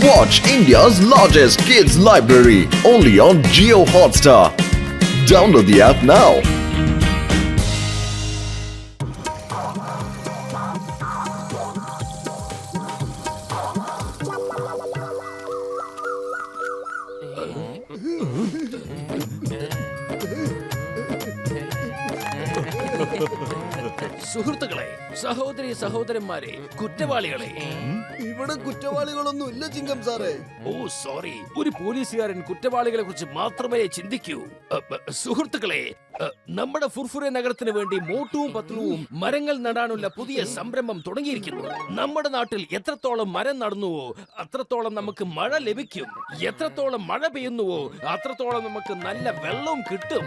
Watch India's largest kids library only on Jio Hotstar. Download the app now. സുഹൃത്തുക്കളെ, സഹോദരി സഹോദരന്മാരെ, കുറ്റവാളികളെ, ഇവിടെ കുറ്റവാളികളൊന്നും ഇല്ല ചിങ്കം സാറേ. ഓ സോറി, ഒരു പോലീസുകാരൻ കുറ്റവാളികളെ കുറിച്ച് മാത്രമേ ചിന്തിക്കൂ. സുഹൃത്തുക്കളെ, നമ്മുടെ ഫുർഫുറെ നഗരത്തിന് വേണ്ടി മോട്ടുവും പത്ലുവും മരങ്ങൾ നടാനുള്ള പുതിയ സംരംഭം തുടങ്ങിയിരിക്കുന്നു. നമ്മുടെ നാട്ടിൽ എത്രത്തോളം മരം നടുന്നുവോ അത്രത്തോളം നമുക്ക് മഴ ലഭിക്കും. എത്രത്തോളം മഴ പെയ്യുന്നുവോ അത്രത്തോളം നമുക്ക് നല്ല വെള്ളവും കിട്ടും.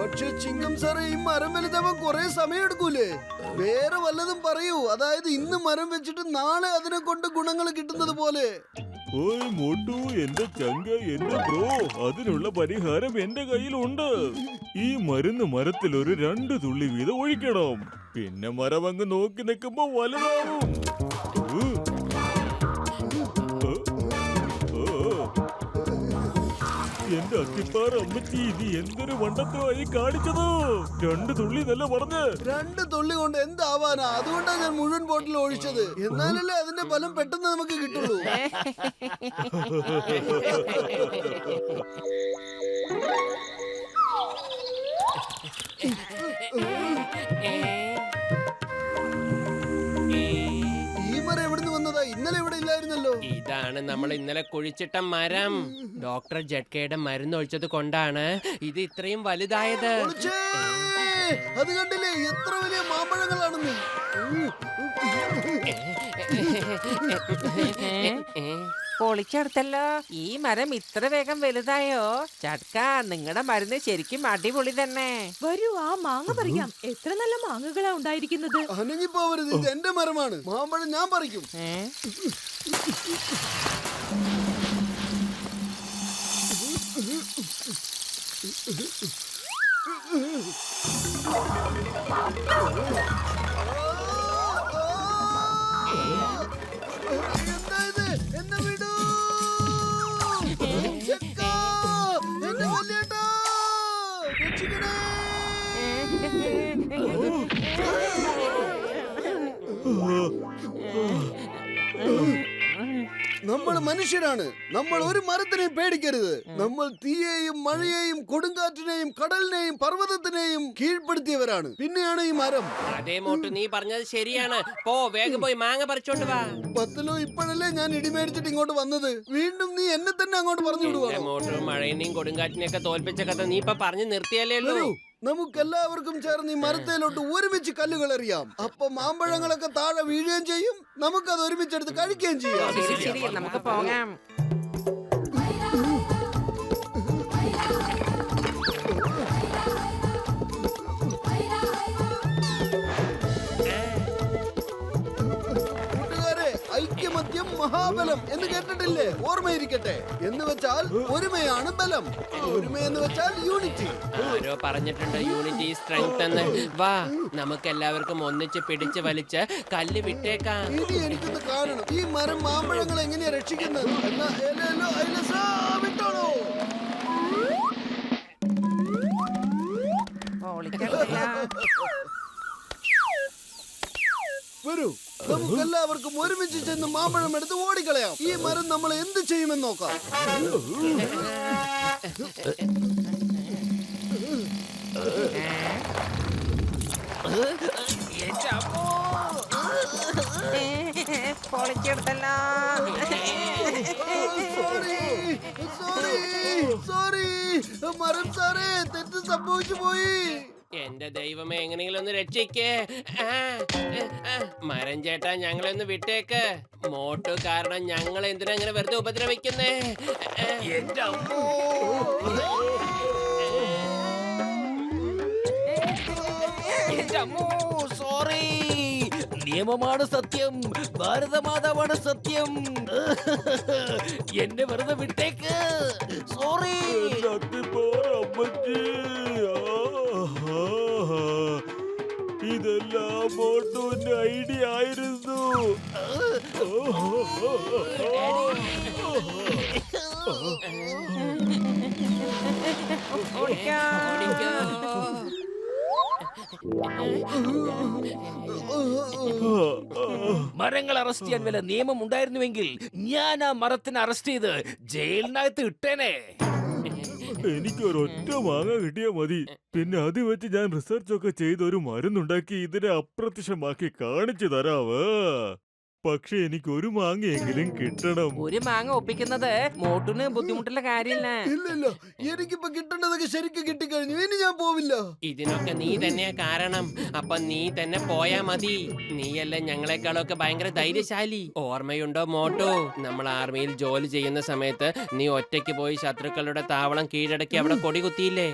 പക്ഷെ ചിങ്കം സാറേ, ഈ മരം വലുതാവാൻ കുറെ സമയം എടുക്കൂലേ? വേറെ വല്ലതും പറയൂ. അതായത് ഇന്ന് മരം വെച്ചിട്ട് നാളെ അതിനെ കൊണ്ട് ഗുണങ്ങൾ കിട്ടുന്നത് പോലെ. ഓയ് മോട്ടു, എന്റെ ചങ്ക, എന്റെ ബ്രോ, അതിനുള്ള പരിഹാരം എന്റെ കയ്യിലുണ്ട്. ഈ മരുന്ന് മരത്തിൽ ഒരു 2 തുള്ളി വീതം ഒഴിക്കണം. പിന്നെ മരം അങ്ങ് നോക്കി നിൽക്കുമ്പോ വലുതാവും. എന്റെ അത്തിപ്പാറ അമ്മച്ചി, ഇത് എന്തൊരു വണ്ടത്തമായി കാണിച്ചതോ? 2 തുള്ളി എന്നല്ല പറഞ്ഞ്. 2 തുള്ളി കൊണ്ട് എന്താവാനാ? അതുകൊണ്ടാണ് ഞാൻ മുഴുവൻ ബോട്ടിൽ ഒഴിച്ചത്. എന്നാലല്ലേ അതിന്റെ ഫലം പെട്ടെന്ന് നമുക്ക് കിട്ടുള്ളൂ. ഈ മരം എവിടുന്ന് വന്നതാ? ഇന്നലെ ഇവിടെ ഇല്ലായിരുന്നല്ലോ. ഇതാണ് നമ്മൾ ഇന്നലെ കുഴിച്ചിട്ട മരം. ഡോക്ടർ ജഡ്കയുടെ മരുന്ന് ഒഴിച്ചത് കൊണ്ടാണ് ഇത് ഇത്രയും വലുതായത്. അത് കണ്ടില്ലേ എത്ര വലിയ മാമ്പഴങ്ങളാണെന്ന്? പൊളിച്ചെടുത്തല്ലോ. ഈ മരം ഇത്ര വേഗം വലുതായോ? ചട്ക, നിങ്ങളുടെ മരുന്ന് ശരിക്കും അടിപൊളി തന്നെ. വരൂ, ആ മാങ്ങ പറിക്കാം. എത്ര നല്ല മാങ്ങകളാ ഉണ്ടായിരിക്കുന്നത്. അനങ്ങിപ്പോവരുത്, ഇത് എന്റെ മരമാണ്. മാമ്പഴം ഞാൻ പറിക്കും. എന്താ ഇത്? എന്നെ വിടൂ. ചെക്കാ, എന്നെ വല്യേട്ടാ, രക്ഷിക്കണേ. നമ്മൾ മനുഷ്യരാണ്. നമ്മൾ ഒരു മരത്തിനെയും പേടിക്കരുത്. നമ്മൾ തീയെയും മഴയെയും കൊടുങ്കാറ്റിനെയും കടലിനെയും പർവ്വതത്തിനെയും കീഴ്പ്പെടുത്തിയവരാണ്. പിന്നെയാണ് ഈ മരം. അതേ മോട്ടു, നീ പറഞ്ഞത് ശരിയാണ്. പോ, വേഗം പോയി മാങ്ങ പറിച്ചോണ്ട് വാ. പത്തലോ, ഇപ്പോഴല്ലേ ഞാൻ ഇടിമേടിച്ചിട്ട് ഇങ്ങോട്ട് വന്നത്? വീണ്ടും നീ എന്നെ തന്നെ അങ്ങോട്ട് പറഞ്ഞു വിടുവാ. മോട്ടു, മഴയെയും കൊടുങ്കാറ്റിനെയൊക്കെ തോൽപ്പിച്ച കഥ നീ ഇപ്പൊ പറഞ്ഞു നിർത്തിയല്ലേ ഉള്ളൂ. നമുക്കെല്ലാവർക്കും ചേർന്ന് ഈ മരത്തേലോട്ട് ഒരുമിച്ച് കല്ലുകൾ എറിയാം. അപ്പൊ മാമ്പഴങ്ങളൊക്കെ താഴെ വീഴുകയും ചെയ്യും, നമുക്കത് ഒരുമിച്ചെടുത്ത് കഴിക്കുകയും ചെയ്യാം. ശരി, നമുക്ക് പോകാം. ഐക്യമത്യം മഹാബലം എന്ന് കേട്ടിട്ടില്ലേ? ഓർമ്മയിരിക്കട്ടെ. എന്ന് വെച്ചാൽ ഒരുമയാണ് ബലം. ഒരുമ എന്ന് വെച്ചാൽ യൂണിറ്റി. ആരോ പറഞ്ഞിട്ടുണ്ട് യൂണിറ്റി സ്ട്രെങ്ത് എന്ന്. വാ, നമുക്ക് എല്ലാവർക്കും ഒന്നിച്ച് പിടിച്ച് വലിച്ച് കല്ല് വിട്ടേക്കാം. ഇനി എനിക്കൊന്ന് കാണണം, ഈ മരം മാമ്പഴങ്ങൾ എങ്ങനെയാ രക്ഷിക്കുന്നത്. വിട്ടോളൂ. വരൂ, നമുക്കെല്ലാവർക്കും ഒരുമിച്ച് ചെന്ന് മാമ്പഴം എടുത്ത് ഓടിക്കളയാം. ഈ മരം നമ്മൾ എന്ത് ചെയ്യുമെന്ന് നോക്കാം. പൊളിച്ചെടുത്തല്ലോ. സോറി മരം സാറേ, തെറ്റ് സംഭവിച്ചു പോയി. എന്റെ ദൈവമേ, എങ്ങനെയെങ്കിലും ഒന്ന് രക്ഷിക്കേ. മരം ചേട്ടാ, ഞങ്ങളെ ഒന്ന് വിട്ടേക്ക്. മോട്ടു കാരണം ഞങ്ങൾ എന്തിനാ ഇങ്ങനെ വെറുതെ ഉപദ്രവിക്കുന്നേ? എന്റെ അമ്മോ, എന്റെ അമ്മോ, സോറി. നിയമമാണ് സത്യം, ഭാരതമാതാവാണ് സത്യം. എന്നെ വെറുതെ വിട്ടേക്ക്. സോറി. ഇതെല്ലാം മോട്ടുവിന്റെ ഐഡിയ ആയിരുന്നു. മരങ്ങൾ അറസ്റ്റ് ചെയ്യാൻ വല്ല നിയമം ഉണ്ടായിരുന്നുവെങ്കിൽ ഞാൻ ആ മരത്തിനെ അറസ്റ്റ് ചെയ്ത് ജയിലിനകത്ത് ഇട്ടേനെ. എനിക്കൊരൊറ്റ മാങ്ങ കിട്ടിയാ മതി. പിന്നെ അത് വെച്ച് ഞാൻ റിസർച്ച് ഒക്കെ ചെയ്ത് ഒരു മരുന്നുണ്ടാക്കി ഇതിനെ അപ്രത്യക്ഷമാക്കി കാണിച്ചു തരാവ്. പക്ഷെ എനിക്ക് ഒരു മാങ്ങയെങ്കിലും കിട്ടണം. ഒരു മാങ്ങ ഒപ്പിക്കുന്നത് മോട്ടൂന് ബുദ്ധിമുട്ടുള്ള കാര്യമില്ല. ഇല്ല എനിക്കിപ്പോ കിട്ടേണ്ടതൊക്കെ ശരിക്കും കിട്ടിക്കഴിഞ്ഞു. ഇനി ഞാൻ പോവില്ല. ഇതിനൊക്കെ നീ തന്നെയാ കാരണം. അപ്പൊ നീ തന്നെ പോയാ മതി. നീയല്ല ഞങ്ങളെക്കാളൊക്കെ ഭയങ്കര ധൈര്യശാലി. ഓർമ്മയുണ്ടോ മോട്ടോ, നമ്മൾ ആർമിയിൽ ജോലി ചെയ്യുന്ന സമയത്ത് നീ ഒറ്റയ്ക്ക് പോയി ശത്രുക്കളുടെ താവളം കീഴടക്കി അവിടെ കൊടി കുത്തിയില്ലേ?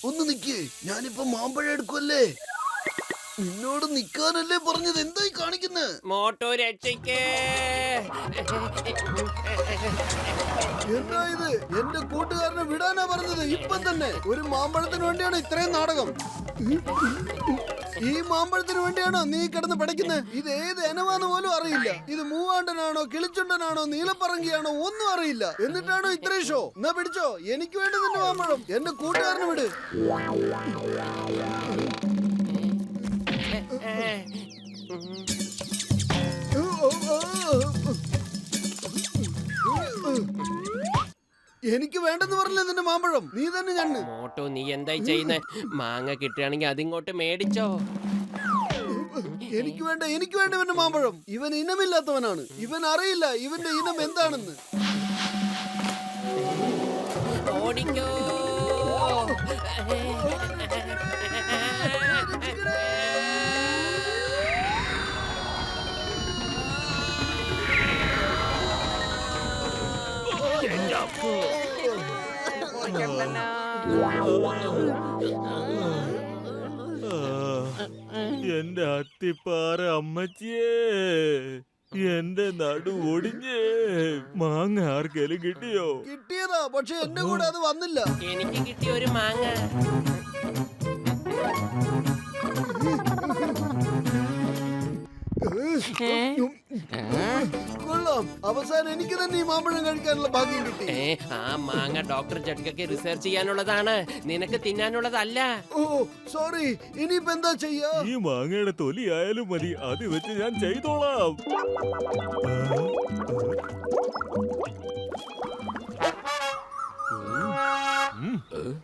ഒന്ന് നിക്കേ, ഞാനിപ്പോ മാമ്പഴം എടുക്കുമല്ലേ. നിന്നോട് നിക്കാനല്ലേ പറഞ്ഞത്, എന്തായി കാണിക്കുന്നത്? മോട്ടോ രക്ഷിക്കേ. എന്താ ഇത്? എന്റെ കൂട്ടുകാരനെ വിടാനാ പറഞ്ഞത്. ഇപ്പം തന്നെ ഒരു മാമ്പഴത്തിന് വേണ്ടിയാണ് ഇത്രയും നാടകം. ഈ മാമ്പഴത്തിന് വേണ്ടിയാണോ നീ കിടന്ന് പഠിക്കുന്നത്? ഇത് ഏത് ഇനമാന്ന് പോലും അറിയില്ല. ഇത് മൂവാണ്ടനാണോ കിളിച്ചുണ്ടനാണോ നീലപ്പറങ്കിയാണോ ഒന്നും അറിയില്ല. എന്നിട്ടാണോ ഇത്രയും ഷോ? എന്നാ പിടിച്ചോ, എനിക്ക് വേണ്ടി നിന്റെ മാമ്പഴം. എന്റെ കൂട്ടുകാരന് വിട്. എനിക്ക് വേണ്ടെന്ന് പറഞ്ഞില്ലേ നിന്റെ മാമ്പഴം? നീ തന്നെ ഞണ്ണ്. മോട്ടോ നീ എന്തായി ചെയ്യുന്നേ? മാങ്ങ കിട്ടുകയാണെങ്കിൽ അതിങ്ങോട്ട് മേടിച്ചോ. എനിക്ക് വേണ്ട ഇവന്റെ മാമ്പഴം. ഇവൻ ഇനമില്ലാത്തവനാണ്. ഇവൻ അറിയില്ല ഇവന്റെ ഇനം എന്താണെന്ന്. ഓടിക്കോ. എന്റെ അത്തിപ്പാറ അമ്മച്ചിയേ, എന്റെ നടു ഒടിഞ്ഞേ. മാങ്ങ ആർക്കേലും കിട്ടിയോ? കിട്ടിയതാ, പക്ഷെ എന്റെ കൂടെ അത് വന്നില്ല. എനിക്ക് കിട്ടിയ ഒരു മാങ്ങ. കൊള്ളാം, അവസാനം എനിക്ക് തന്നെ ഈ മാമ്പഴം കഴിക്കാനുള്ള ഭാഗ്യം കിട്ടി. ആ മാങ്ങ ഡോക്ടർ ജഡ്കയ്ക്ക് റിസർച്ച് ചെയ്യാനുള്ളതാണ്, നിനക്ക് തിന്നാനുള്ളതല്ല. ഓ സോറി, ഇനിയിപ്പോ എന്താ ചെയ്യാ? ഈ മാങ്ങയുടെ തൊലി ആയാലും മതി, അത് വെച്ച് ഞാൻ ചെയ്തോളാം.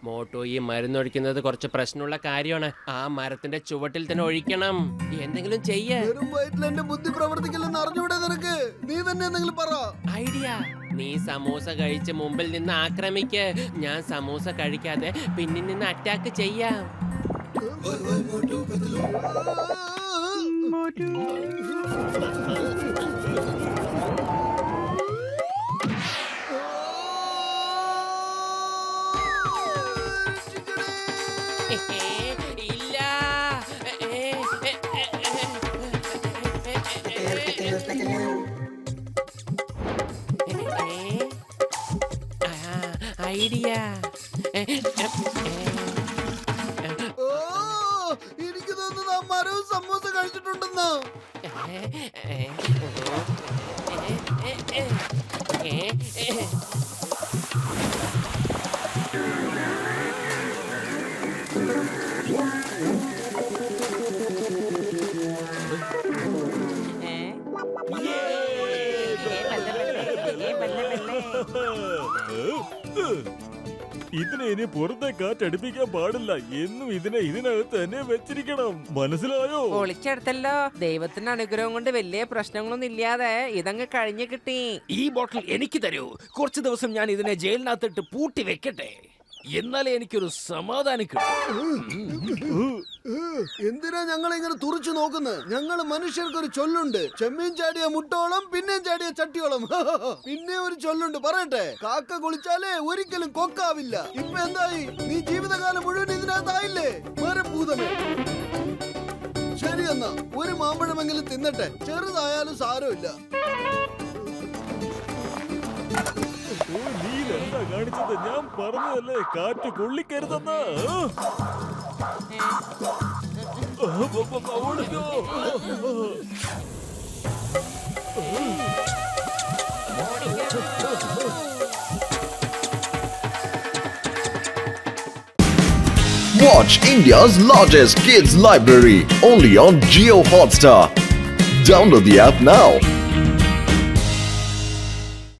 മോട്ടോ ഈ മരുന്നൊഴിക്കുന്നത് കുറച്ച് പ്രശ്നമുള്ള കാര്യമാണ്. ആ മരത്തിന്റെ ചുവട്ടിൽ തന്നെ ഒഴിക്കണം. എന്തെങ്കിലും ചെയ്യേ. വെറും വയറ്റിൽ എന്റെ ബുദ്ധി പ്രവർത്തിക്കില്ലെന്ന് അറിഞ്ഞൂടെ നിനക്ക്? നീ തന്നെ എന്തെങ്കിലും പറ. ഐഡിയ. നീ സമൂസ കഴിച്ച് മുമ്പിൽ നിന്ന് ആക്രമിക്ക്. ഞാൻ സമൂസ കഴിക്കാതെ പിന്നിൽ നിന്ന് അറ്റാക്ക് ചെയ്യാം. ഇല്ല. ഐഡിയ. എനിക്ക് തോന്നുന്നത് ആ മരവും സമൂസ കഴിച്ചിട്ടുണ്ടെന്നാ. ഇതിനെ ഇനി പുറത്തെ കാറ്റടിപ്പിക്കാൻ പാടില്ല. എന്നും ഇതിനെ ഇതിനകത്ത് തന്നെ വെച്ചിരിക്കണം. മനസ്സിലായോ? പൊളിച്ചെടുത്തല്ലോ. ദൈവത്തിന്റെ അനുഗ്രഹം കൊണ്ട് വലിയ പ്രശ്നങ്ങളൊന്നും ഇല്ലാതെ ഇതങ്ങ് കഴിഞ്ഞു കിട്ടി. ഈ ബോട്ടിൽ എനിക്ക് തരൂ. കുറച്ചു ദിവസം ഞാൻ ഇതിനെ ജയിലിനകത്തിട്ട് പൂട്ടി വെക്കട്ടെ. എന്നാലേ എനിക്കൊരു സമാധാനം കിട്ടും. എന്തിനാ ഞങ്ങൾ ഇങ്ങനെ തുറച്ചു നോക്കുന്നത്? ഞങ്ങൾ മനുഷ്യർക്ക് ഒരു ചൊല്ലുണ്ട്, ചെമ്മീൻ ചാടിയ മുട്ടോളം പിന്നെയും ചാടിയ ചട്ടിയോളം. പിന്നെ ഒരു ചൊല്ലുണ്ട്, പറയട്ടെ, കാക്ക കുളിച്ചാലേ ഒരിക്കലും കൊക്കാവില്ല. ഇപ്പൊ എന്തായി? നീ ജീവിതകാലം മുഴുവൻ ഇതിനകത്തായില്ലേ മരഭൂതമേ. ശരി എന്നാ ഒരു മാമ്പഴമെങ്കിലും തിന്നട്ടെ, ചെറുതായാലും സാരമില്ല. ഓ, നീ എന്താ കാണിച്ചത്? ഞാൻ പറഞ്ഞതല്ലേ കാറ്റ് കൊള്ളിക്കരുതെന്ന്. ഓടിക്കോ. Watch India's largest kids library only on Geo Hotstar. Download the app now.